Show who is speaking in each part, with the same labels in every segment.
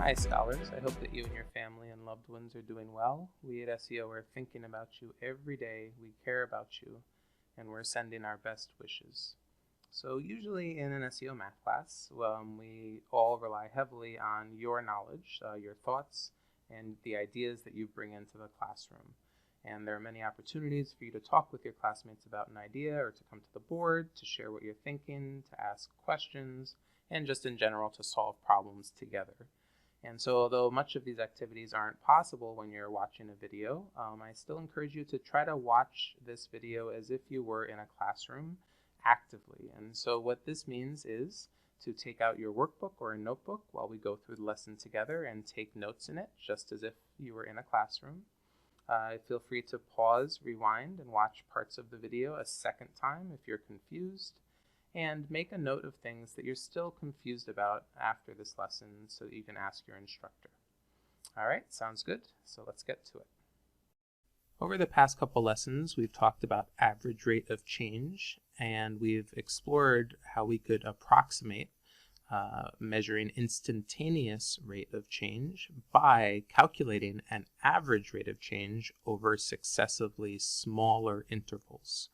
Speaker 1: Hi scholars, I hope that you and your family and loved ones are doing well. We at SEO are thinking about you every day, we care about you, and we're sending our best wishes. So usually in an SEO math class, we all rely heavily on your knowledge, your thoughts, and the ideas that you bring into the classroom. And there are many opportunities for you to talk with your classmates about an idea or to come to the board, to share what you're thinking, to ask questions, and just in general to solve problems together. And so although much of these activities aren't possible when you're watching a video, I still encourage you to try to watch this video as if you were in a classroom actively. And so what this means is to take out your workbook or a notebook while we go through the lesson together and take notes in it, just as if you were in a classroom. Feel free to pause, rewind, and watch parts of the video a second time if you're confused. And make a note of things that you're still confused about after this lesson so that you can ask your instructor. All right, sounds good. So let's get to it. Over the past couple lessons, we've talked about average rate of change, and we've explored how we could approximate measuring instantaneous rate of change by calculating an average rate of change over successively smaller intervals.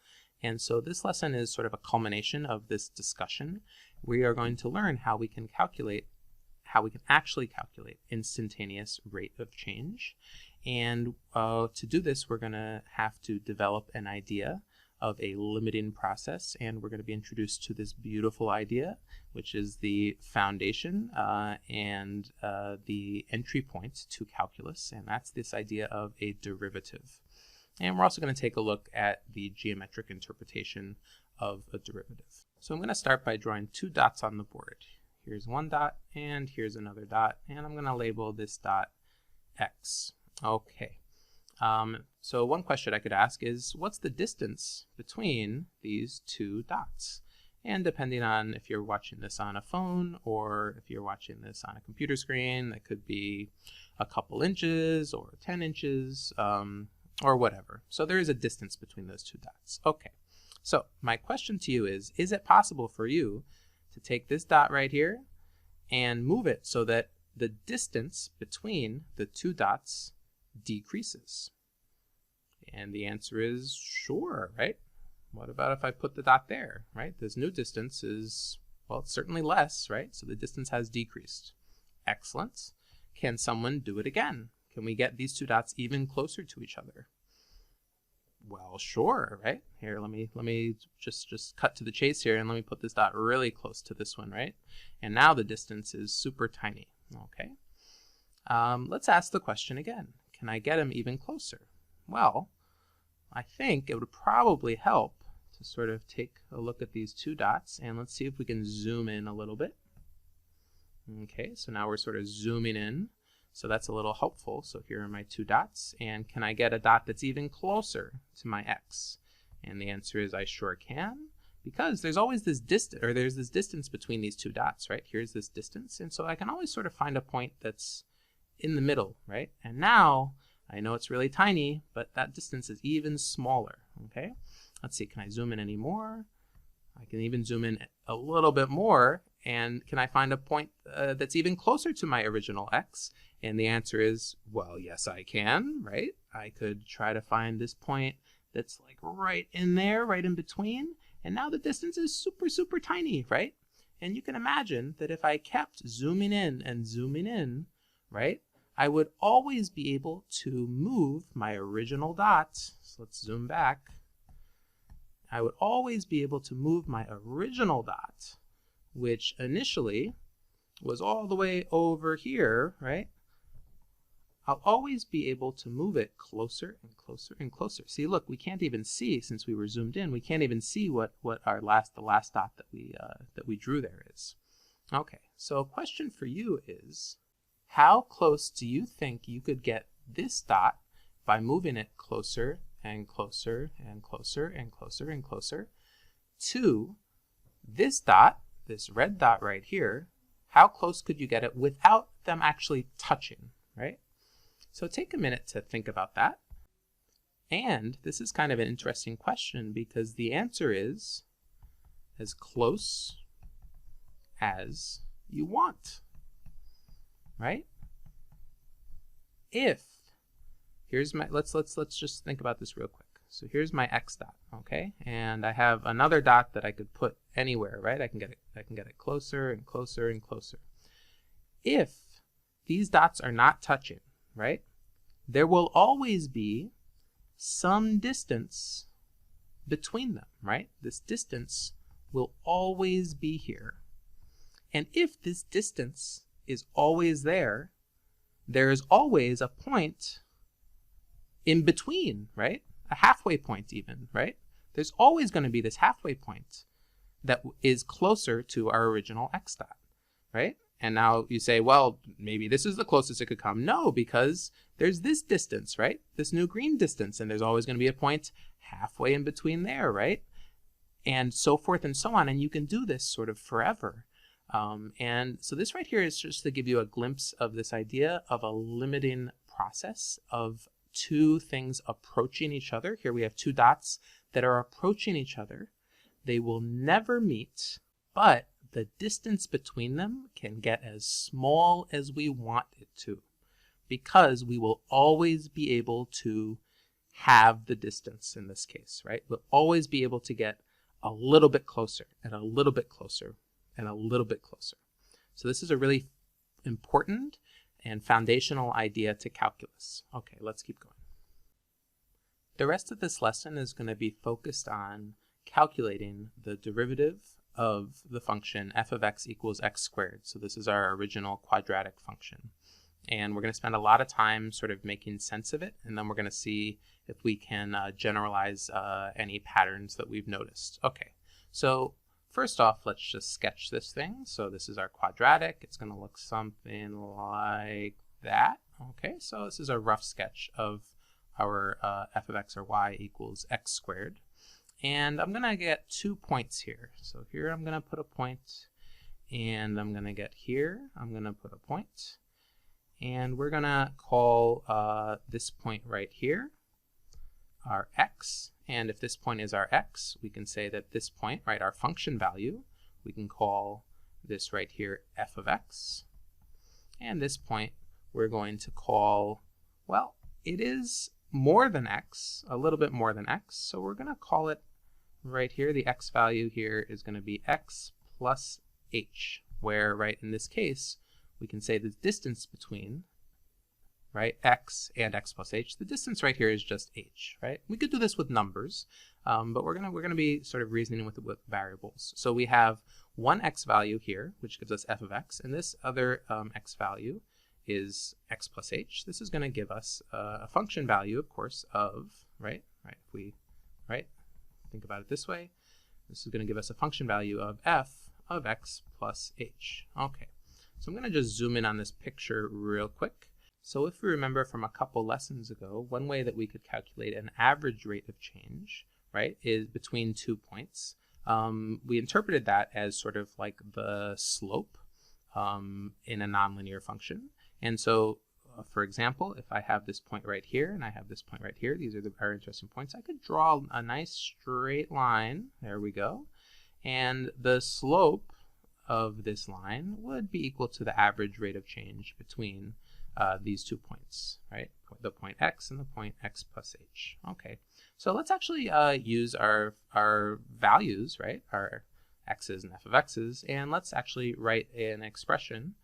Speaker 1: And so this lesson is sort of a culmination of this discussion. We are going to learn how we can actually calculate instantaneous rate of change. And to do this, we're going to have to develop an idea of a limiting process, and we're going to be introduced to this beautiful idea, which is the foundation and the entry point to calculus, and that's this idea of a derivative. And we're also going to take a look at the geometric interpretation of a derivative. So I'm going to start by drawing two dots on the board. Here's one dot and here's another dot, and I'm going to label this dot X. Okay. So one question I could ask is, what's the distance between these two dots? And depending on if you're watching this on a phone or if you're watching this on a computer screen, that could be a couple inches or 10 inches. Or whatever. So there is a distance between those two dots. Okay, so my question to you is it possible for you to take this dot right here and move it so that the distance between the two dots decreases? And the answer is sure, right? What about if I put the dot there, right? This new distance is, well, it's certainly less, right? So the distance has decreased. Excellent. Can someone do it again? Can we get these two dots even closer to each other? Well, sure, right? Here, let me just cut to the chase here, and let me put this dot really close to this one, right? And now the distance is super tiny, okay? Let's ask the question again. Can I get them even closer? Well, I think it would probably help to sort of take a look at these two dots, and let's see if we can zoom in a little bit. Okay, so now we're sort of zooming in. So that's a little helpful. So here are my two dots, and can I get a dot that's even closer to my X? And the answer is I sure can, because there's always this distance, or there's this distance between these two dots, right? Here's this distance, and so I can always sort of find a point that's in the middle, right? And now I know it's really tiny, but that distance is even smaller, okay? Let's see, can I zoom in any more? I can even zoom in a little bit more, and can I find a point that's even closer to my original X? And the answer is, well, yes, I can, right? I could try to find this point that's like right in there, right in between. And now the distance is super, super tiny, right? And you can imagine that if I kept zooming in and zooming in, right, I would always be able to move my original dot. So let's zoom back. I would always be able to move my original dot, which initially was all the way over here, right? I'll always be able to move it closer and closer and closer. See, look, we can't even see, since we were zoomed in, we can't even see what the last dot that we drew there is. Okay, so a question for you is, how close do you think you could get this dot by moving it closer and closer and closer and closer and closer to this dot, this red dot right here? How close could you get it without them actually touching, right? So take a minute to think about that. And this is kind of an interesting question because the answer is as close as you want, right? if, here's my, let's just think about this real quick. So here's my x dot, okay? And I have another dot that I could put anywhere, right? I can get it closer and closer and closer. If these dots are not touching, right, there will always be some distance between them, right? This distance will always be here. And if this distance is always there, there is always a point in between, right? A halfway point even, right? There's always going to be this halfway point that is closer to our original x dot, right? And now you say, well, maybe this is the closest it could come. No, because there's this distance, right? This new green distance, and there's always going to be a point halfway in between there, right? And so forth and so on. And you can do this sort of forever. And so this right here is just to give you a glimpse of this idea of a limiting process of two things approaching each other. Here we have two dots that are approaching each other. They will never meet, but the distance between them can get as small as we want it to, because we will always be able to have the distance in this case, right? We'll always be able to get a little bit closer and a little bit closer and a little bit closer. So this is a really important and foundational idea to calculus. Okay, let's keep going. The rest of this lesson is going to be focused on calculating the derivative of the function f of x equals x squared. So this is our original quadratic function. And we're going to spend a lot of time sort of making sense of it, and then we're going to see if we can generalize any patterns that we've noticed. Okay, so first off, let's just sketch this thing. So this is our quadratic. It's going to look something like that. Okay, so this is a rough sketch of our f of x or y equals x squared. And I'm going to get 2 points here. So here I'm going to put a point, and I'm going to get here, I'm going to put a point. And we're going to call this point right here our x. And if this point is our x, we can say that this point, right, our function value, we can call this right here f of x. And this point we're going to call, well, it is more than x, a little bit more than x. So we're going to call it right here, the x value here is going to be x plus h, where, right, in this case, we can say the distance between, right, x and x plus h, the distance right here is just h, right? We could do this with numbers, but we're gonna be sort of reasoning with variables. So we have one x value here, which gives us f of x, and this other x value is x plus h. This is going to give us a function value, of course, of, right, if we, right, think about it this way, this is going to give us a function value of f of x plus h. Okay, so I'm going to just zoom in on this picture real quick. So if we remember from a couple lessons ago, one way that we could calculate an average rate of change, right, is between 2 points. We interpreted that as sort of like the slope in a nonlinear function. And so, for example, if I have this point right here and I have this point right here, these are our interesting points, I could draw a nice straight line. There we go. And the slope of this line would be equal to the average rate of change between these 2 points, right? The point x and the point x plus h. Okay, so let's actually use our values, right? Our x's and f of x's, and let's actually write an expression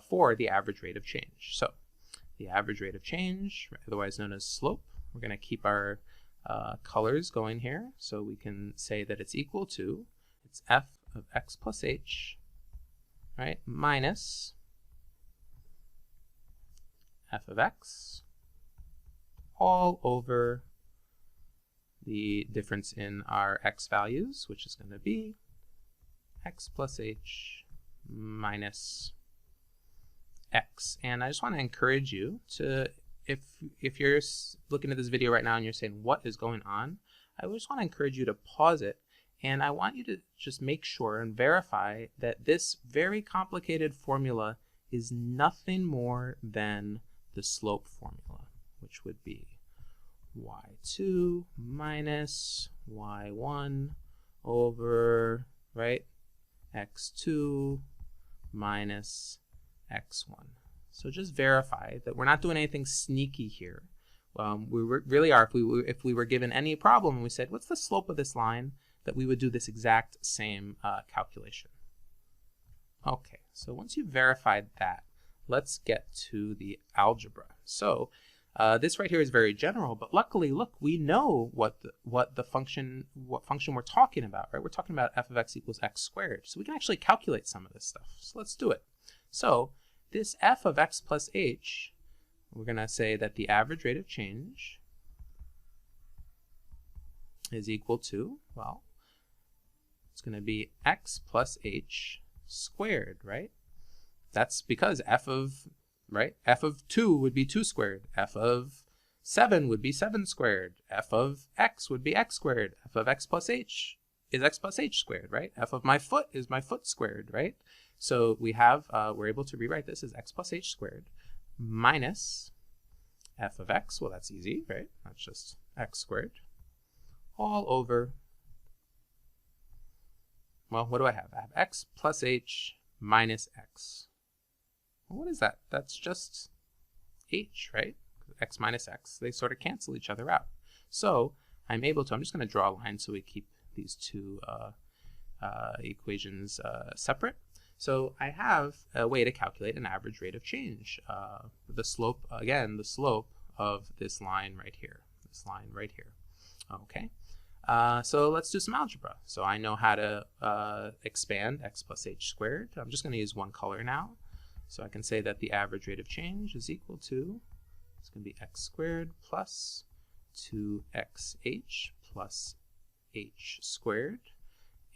Speaker 1: for the average rate of change. So the average rate of change, otherwise known as slope, we're going to keep our colors going here. So we can say that it's equal to, it's f of x plus h, right, minus f of x all over the difference in our x values, which is going to be x plus h minus x. And I just want to encourage you to, if you're looking at this video right now and you're saying, what is going on? I just want to encourage you to pause it, and I want you to just make sure and verify that this very complicated formula is nothing more than the slope formula, which would be y2 minus y1 over, right, x2 minus x1. So just verify that we're not doing anything sneaky here. We really are. If we were given any problem and we said, what's the slope of this line, that we would do this exact same calculation. Okay, so once you've verified that, let's get to the algebra. So this right here is very general, but luckily, look, we know what function we're talking about, right? We're talking about f of x equals x squared. So we can actually calculate some of this stuff. So let's do it. So this f of x plus h, we're going to say that the average rate of change is equal to, well, it's going to be x plus h squared, right? That's because f of 2 would be 2 squared, f of 7 would be 7 squared, f of x would be x squared, f of x plus h is x plus h squared, right? F of my foot is my foot squared, right? So we have, we're able to rewrite this as x plus h squared minus f of x, well that's easy, right? That's just x squared, all over, well, what do I have? I have x plus h minus x. Well, what is that? That's just h, right? X minus x, they sort of cancel each other out. So I'm just going to draw a line so we keep these two equations separate. So I have a way to calculate an average rate of change. The slope, again, the slope of this line right here. Okay. So let's do some algebra. So I know how to expand x plus h squared. I'm just going to use one color now. So I can say that the average rate of change is equal to, it's going to be x squared plus 2xh plus h squared.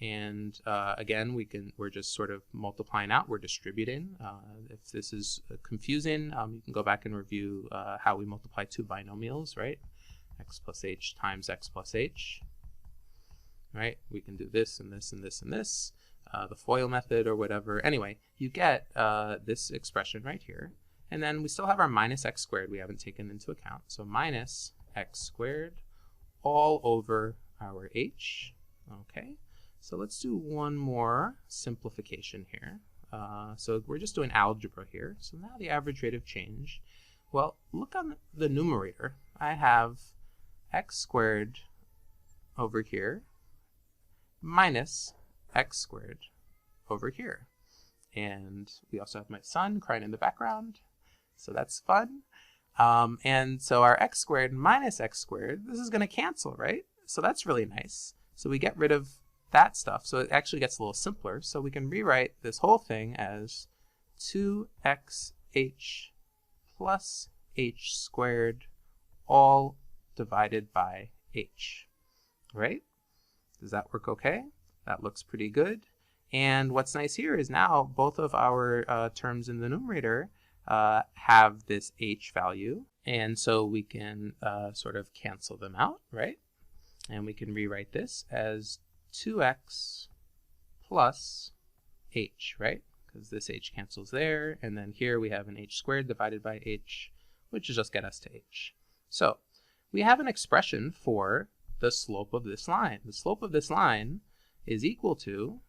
Speaker 1: And again, we're just sort of multiplying out, we're distributing. If this is confusing, you can go back and review how we multiply two binomials, right? X plus h times x plus h, right? We can do this and this and this and this, the FOIL method or whatever. Anyway, you get this expression right here. And then we still have our minus x squared we haven't taken into account. So minus x squared all over our h, okay? So let's do one more simplification here. So we're just doing algebra here. So now the average rate of change. Well, look on the numerator. I have x squared over here minus x squared over here. And we also have my son crying in the background. So that's fun. And so our x squared minus x squared, this is going to cancel, right? So that's really nice. So we get rid of that stuff. So it actually gets a little simpler. So we can rewrite this whole thing as 2xh plus h squared all divided by h, right? Does that work okay? That looks pretty good. And what's nice here is now both of our terms in the numerator have this h value. And so we can sort of cancel them out, right? And we can rewrite this as 2x plus h, right? Because this h cancels there, and then here we have an h squared divided by h, which will just get us to h. So we have an expression for the slope of this line. The slope of this line is equal to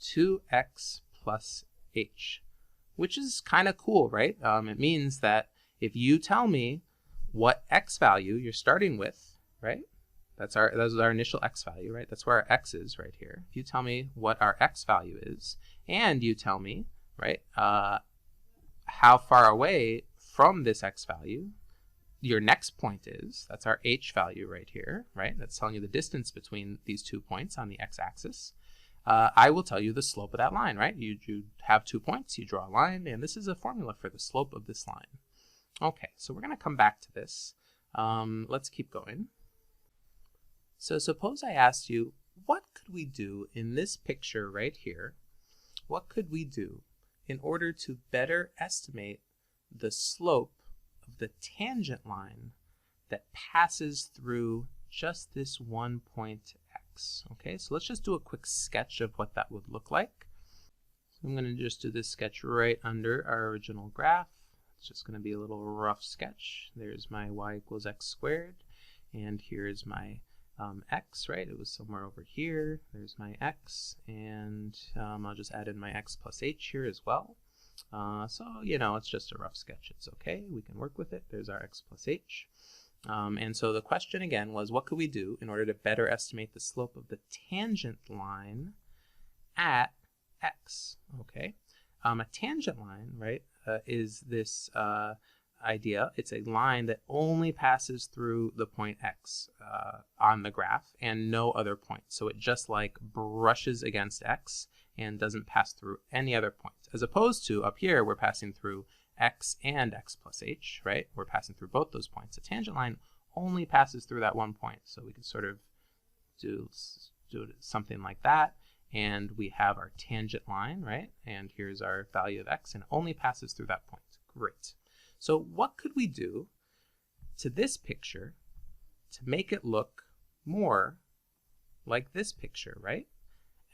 Speaker 1: 2x plus h, which is kind of cool, right? It means that if you tell me what x value you're starting with, right? That was our initial x value, right? That's where our x is right here. If you tell me what our x value is, and you tell me, right, how far away from this x value your next point is, that's our h value right here, right? That's telling you the distance between these 2 points on the x-axis. I will tell you the slope of that line, right? You have 2 points, you draw a line, and this is a formula for the slope of this line. Okay, so we're going to come back to this. Let's keep going. So suppose I asked you, what could we do in this picture right here? What could we do in order to better estimate the slope of the tangent line that passes through just this one point x? Okay, so let's just do a quick sketch of what that would look like. So I'm going to just do this sketch right under our original graph. It's just going to be a little rough sketch. There's my y equals x squared, and here's my x, right? It was somewhere over here. There's my x, and I'll just add in my x plus h here as well. So, it's just a rough sketch. It's okay. We can work with it. There's our x plus h. And so the question again was, what could we do in order to better estimate the slope of the tangent line at x? Okay. A tangent line, right, is this idea. It's a line that only passes through the point x on the graph and no other point. So it just like brushes against x and doesn't pass through any other point. As opposed to up here, we're passing through x and x plus h, right? We're passing through both those points. A tangent line only passes through that one point. So we can sort of do something like that. And we have our tangent line, right? And here's our value of x, and it only passes through that point. Great. So what could we do to this picture to make it look more like this picture, right?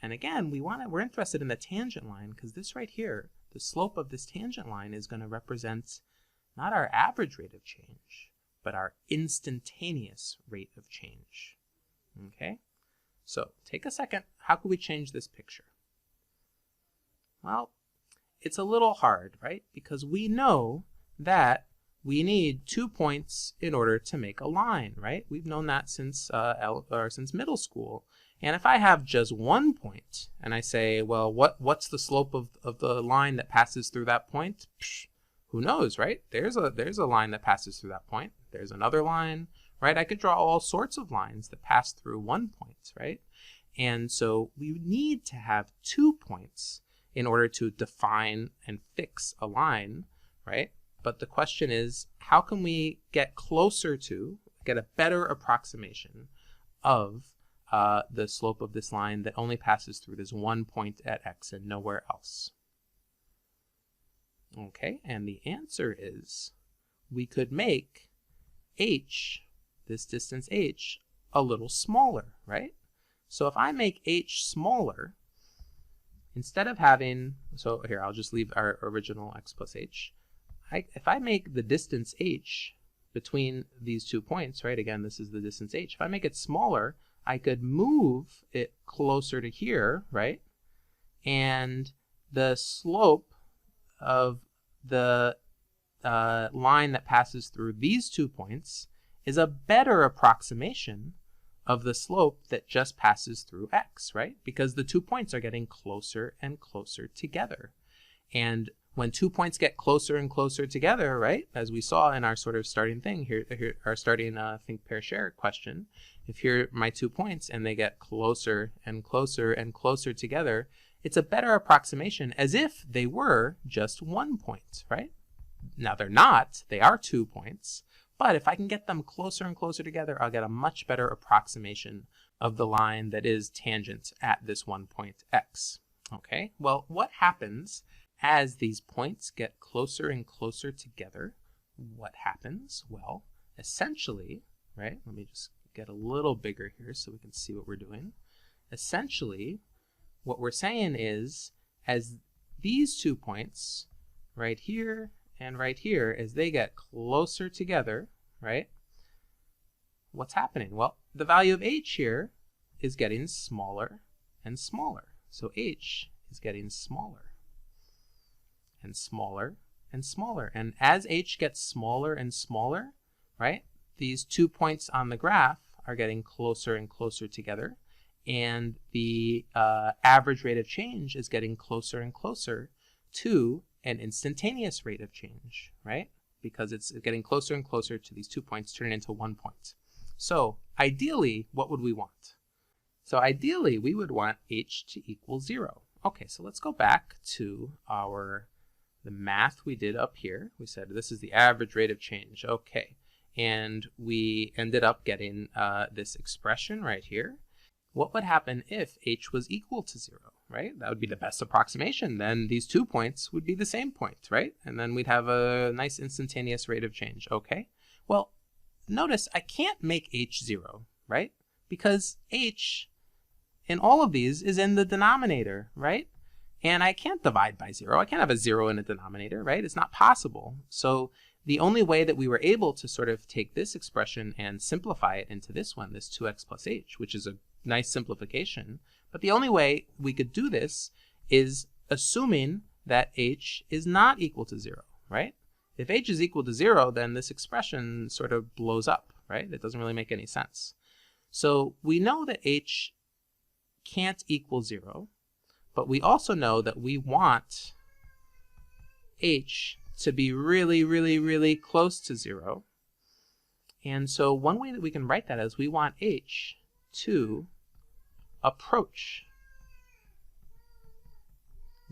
Speaker 1: And again, we're interested in the tangent line because this right here, the slope of this tangent line is going to represent not our average rate of change, but our instantaneous rate of change. Okay? So take a second. How could we change this picture? Well, it's a little hard, right? Because we know that we need 2 points in order to make a line, right? We've known that since since middle school. And if I have just 1 point and I say, well, what's the slope of the line that passes through that point? Psh, who knows, right? There's a line that passes through that point. There's another line, right? I could draw all sorts of lines that pass through 1 point, right? And so we need to have 2 points in order to define and fix a line, right? But the question is, how can we get a better approximation of the slope of this line that only passes through this 1 point at x and nowhere else? Okay, and the answer is we could make h, this distance h, a little smaller, right? So if I make h smaller, instead of having, so here, I'll just leave our original x plus h. If I make the distance h between these 2 points, right, again, this is the distance h. If I make it smaller, I could move it closer to here, right? And the slope of the line that passes through these 2 points is a better approximation of the slope that just passes through x, right? Because the 2 points are getting closer and closer together. And when 2 points get closer and closer together, right, as we saw in our sort of starting thing here our starting think, pair, share question, if here are my 2 points and they get closer and closer and closer together, it's a better approximation as if they were just 1 point, right? Now they're not, they are 2 points, but if I can get them closer and closer together, I'll get a much better approximation of the line that is tangent at this 1 point x. Okay, well, what happens as these points get closer and closer together? What happens? Well, essentially, right, let me just get a little bigger here so we can see what we're doing. Essentially, what we're saying is, as these 2 points, right here and right here, as they get closer together, right, what's happening? Well, the value of h here is getting smaller and smaller. So h is getting smaller and smaller and smaller. And as h gets smaller and smaller, right, these 2 points on the graph are getting closer and closer together. And the average rate of change is getting closer and closer to an instantaneous rate of change, right? Because it's getting closer and closer to these 2 points turning into 1 point. So ideally, what would we want? So ideally, we would want h to equal 0. Okay, so let's go back to the math we did up here. We said this is the average rate of change. Okay, and we ended up getting this expression right here. What would happen if h was equal to 0, right? That would be the best approximation. Then these 2 points would be the same point, right? And then we'd have a nice instantaneous rate of change. Okay, well, notice I can't make h 0, right? Because h in all of these is in the denominator, right? And I can't divide by 0. I can't have a 0 in a denominator, right? It's not possible. So the only way that we were able to sort of take this expression and simplify it into this one, this 2x plus h, which is a nice simplification, but the only way we could do this is assuming that h is not equal to 0, right? If h is equal to 0, then this expression sort of blows up, right? It doesn't really make any sense. So we know that h can't equal 0, but we also know that we want h to be really, really, really close to 0. And so one way that we can write that is we want h to approach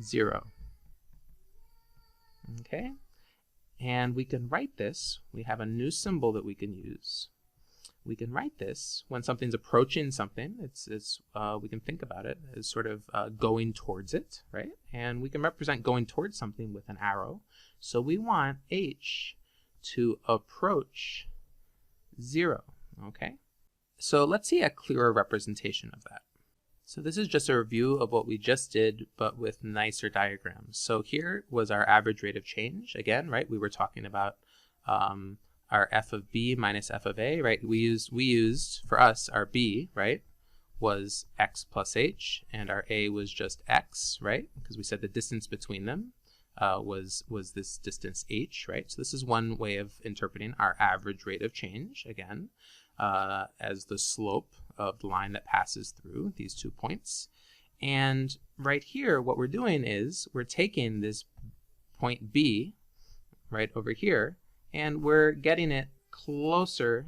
Speaker 1: 0. Okay? And we can write this. We have a new symbol that we can use. We can write this when something's approaching something. We can think about it as sort of going towards it, right? And we can represent going towards something with an arrow. So we want h to approach 0, okay? So let's see a clearer representation of that. So this is just a review of what we just did, but with nicer diagrams. So here was our average rate of change. Again, right, we were talking about our f of b minus f of a, right? We used, for us, our b, right, was x plus h, and our a was just x, right? Because we said the distance between them was this distance h, right? So this is one way of interpreting our average rate of change, again, as the slope of the line that passes through these 2 points. And right here, what we're doing is we're taking this point B, right over here, and we're getting it closer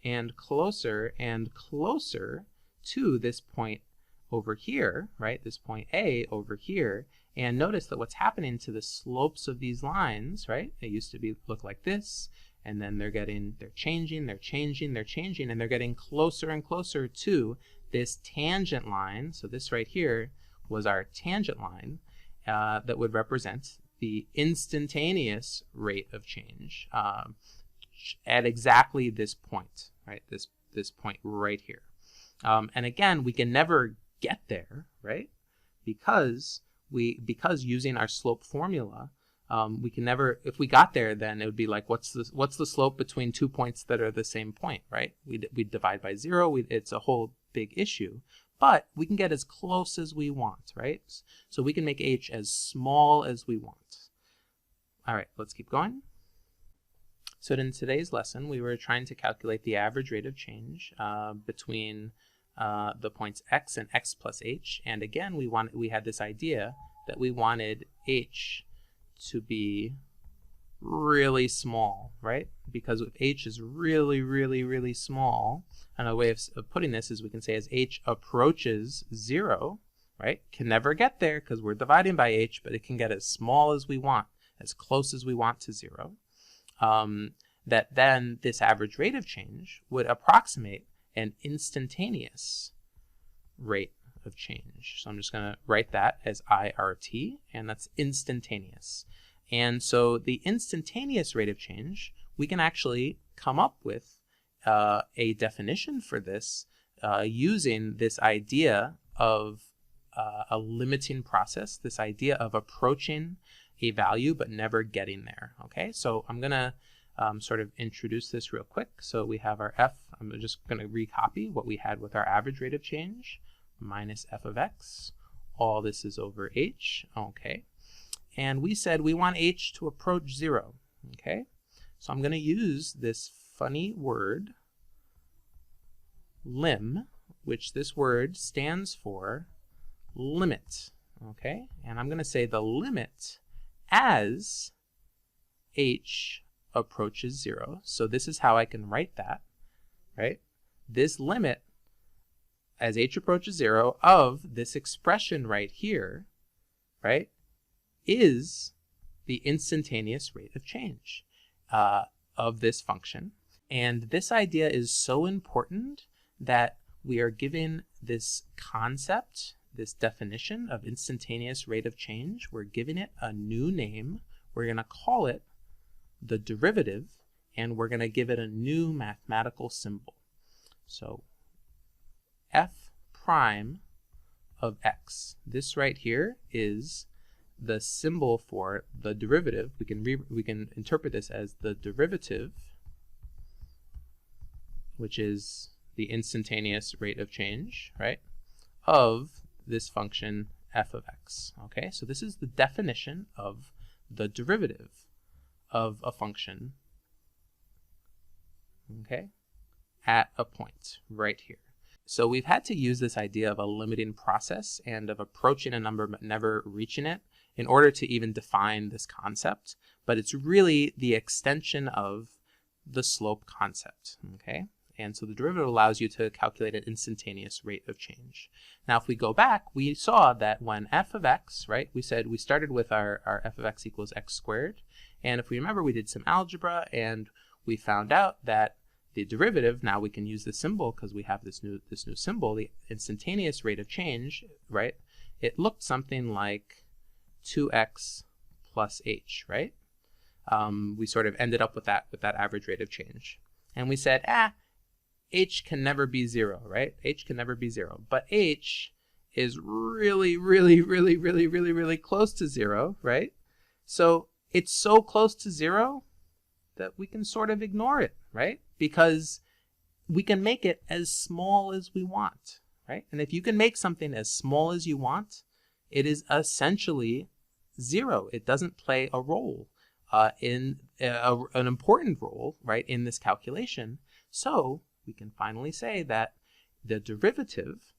Speaker 1: and closer and closer to this point over here, right? This point A over here. And notice that what's happening to the slopes of these lines, right? They used to look like this, and then they're changing, and they're getting closer and closer to this tangent line. So this right here was our tangent line that would represent the instantaneous rate of change at exactly this point, right? This point right here. And again, we can never get there, right? Because using our slope formula, we can never, if we got there, then it would be like, what's the slope between 2 points that are the same point, right? We divide by 0. It's a whole big issue. But we can get as close as we want, right? So we can make h as small as we want. All right, let's keep going. So in today's lesson, we were trying to calculate the average rate of change between the points x and x plus h. And again, we had this idea that we wanted h to be really small, right? Because if h is really, really, really small, and a way of putting this is we can say as h approaches 0, right? Can never get there because we're dividing by h, but it can get as small as we want, as close as we want to 0. That then this average rate of change would approximate an instantaneous rate of change. So I'm just going to write that as IRT, and that's instantaneous. And so the instantaneous rate of change, we can actually come up with a definition for this using this idea of a limiting process, this idea of approaching a value but never getting there. Okay, so I'm going to sort of introduce this real quick. So we have our f. I'm just going to recopy what we had with our average rate of change, minus f of x. All this is over h. Okay. And we said we want h to approach 0. Okay. So I'm going to use this funny word, lim, which this word stands for limit. Okay. And I'm going to say the limit as h approaches 0. So this is how I can write that, right? This limit as h approaches 0 of this expression right here, right, is the instantaneous rate of change of this function. And this idea is so important that we are given this concept, this definition of instantaneous rate of change. We're giving it a new name. We're going to call it the derivative, and we're going to give it a new mathematical symbol. So f prime of x. This right here is the symbol for the derivative. We can interpret this as the derivative, which is the instantaneous rate of change, right, of this function f of x. Okay, so this is the definition of the derivative of a function, okay, at a point right here. So we've had to use this idea of a limiting process and of approaching a number but never reaching it in order to even define this concept, but it's really the extension of the slope concept, okay? And so the derivative allows you to calculate an instantaneous rate of change. Now, if we go back, we saw that when f of x, right, we said we started with our f of x equals x squared. And if we remember, we did some algebra and we found out that the derivative, now we can use the symbol because we have this new symbol, the instantaneous rate of change, right? It looked something like 2x plus h, right? We sort of ended up with that average rate of change. And we said, h can never be 0, right? H can never be 0. But h is really, really, really, really, really, really close to 0, right? So it's so close to 0 that we can sort of ignore it, right? Because we can make it as small as we want, right? And if you can make something as small as you want, it is essentially 0. It doesn't play a role an important role, right, in this calculation. So we can finally say that the derivative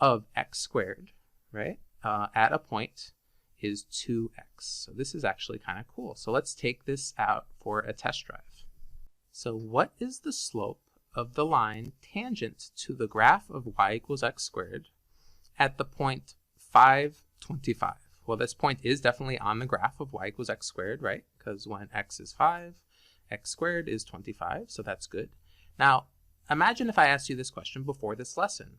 Speaker 1: of x squared, right, at a point is 2x. So this is actually kind of cool. So let's take this out for a test drive. So what is the slope of the line tangent to the graph of y equals x squared at the point 5, 25? Well, this point is definitely on the graph of y equals x squared, right? Because when x is 5, x squared is 25, so that's good. Now, imagine if I asked you this question before this lesson.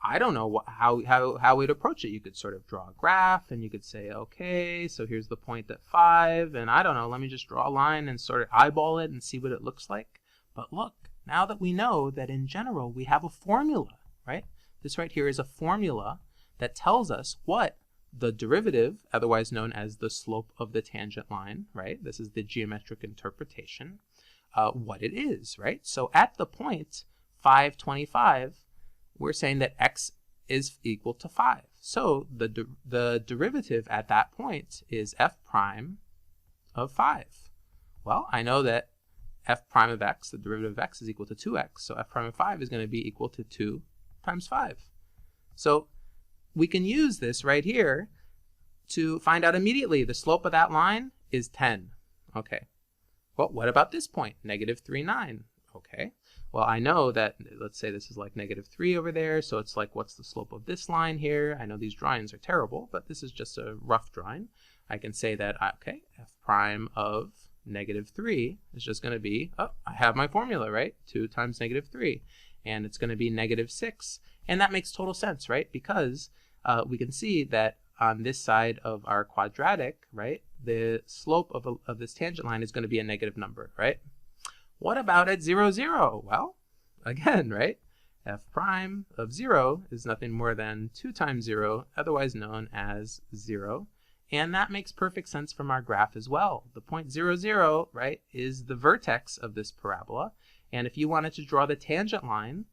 Speaker 1: I don't know how we'd approach it. You could sort of draw a graph, and you could say, okay, so here's the point at 5, and I don't know, let me just draw a line and sort of eyeball it and see what it looks like. But look, now that we know that in general we have a formula, right? This right here is a formula that tells us what the derivative, otherwise known as the slope of the tangent line, right? This is the geometric interpretation, what it is, right? So at the point 5, 25, we're saying that x is equal to 5. So the derivative at that point is f prime of 5. Well, I know that f prime of x, the derivative of x, is equal to 2x. So f prime of 5 is going to be equal to 2 times 5. So we can use this right here to find out immediately the slope of that line is 10. Okay. Well, what about this point? Negative 3, 9. Okay. Well, I know that, let's say this is like negative 3 over there, so it's like, what's the slope of this line here? I know these drawings are terrible, but this is just a rough drawing. I can say that, okay, f prime of negative 3 is just going to be, oh, I have my formula, right? 2 times negative 3. And it's going to be negative 6. And that makes total sense, right? Because we can see that on this side of our quadratic, right, the slope of this tangent line is going to be a negative number, right? What about at 0, 0? Well, again, right, f prime of 0 is nothing more than 2 times 0, otherwise known as 0. And that makes perfect sense from our graph as well. The point 0, 0, right, is the vertex of this parabola. And if you wanted to draw the tangent line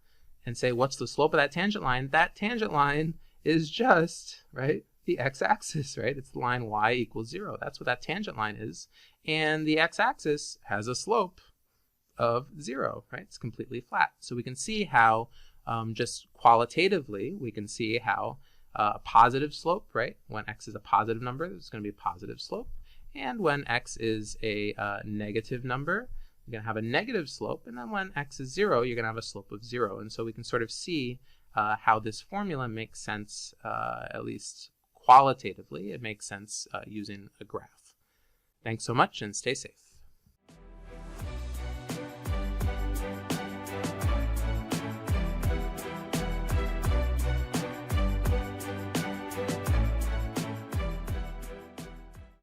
Speaker 1: and say, what's the slope of that tangent line is just, right, the x-axis, right? It's the line y equals 0. That's what that tangent line is. And the x-axis has a slope of 0, right? It's completely flat. So we can see how, just qualitatively, we can see how a positive slope, right? When x is a positive number, there's going to be a positive slope. And when x is a negative number, you're going to have a negative slope. And then when x is 0, you're going to have a slope of 0. And so we can sort of see how this formula makes sense, at least qualitatively. It makes sense using a graph. Thanks so much and stay safe.